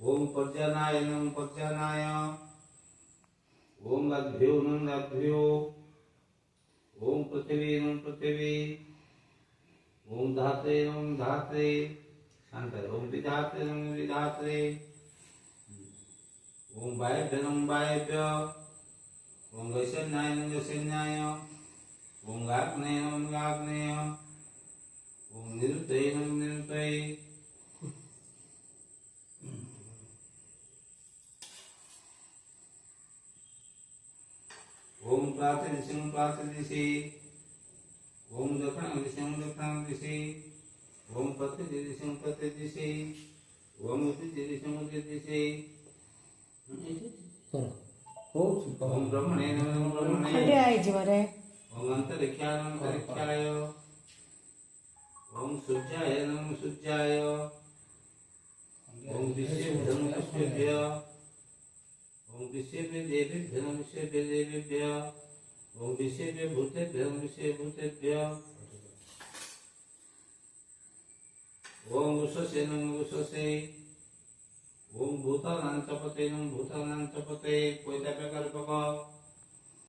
ओम पर्जनाय नम पर्जनाय। ओम लभ्यो नम लभ्यो। ओम पृथ्वी नम पृथ्वी। ओम धात्रे नम धात्रे। शांत। ओम विधात्रे नम विधात्रे। ओम वायव्य नम वायव्य। ओम वैशन्याय नम वैशन्याय। ओम गाग्नेय नम गाग्नेय। ओम निरुतये नम निरुतये। ओम प्रातदिशि। ओम दक्षिणदिशि। ओम पत्यदिशि। ओम उत्तरदिशि। ओम ब्रह्मणे नमः ब्रह्मणे। ओम अंतरिक्षाय नमः अंतरिक्षाय। ओम सूर्याय नमः सूर्याय। ओम विश्वेभ्यो नमः विश्वेभ्यो। ओम विश्वेभ्यो देवेभ्यो नमः विश्वेभ्यो देवेभ्यो। ओम विश्वेभ्यो भूतेभ्यो नमः विश्वेभ्यो भूतेभ्यो। ओम उषसे नमः उषसे। ओम भूतानां च पतये नमः भूतानां च पतये। कोयता प्रकार पका।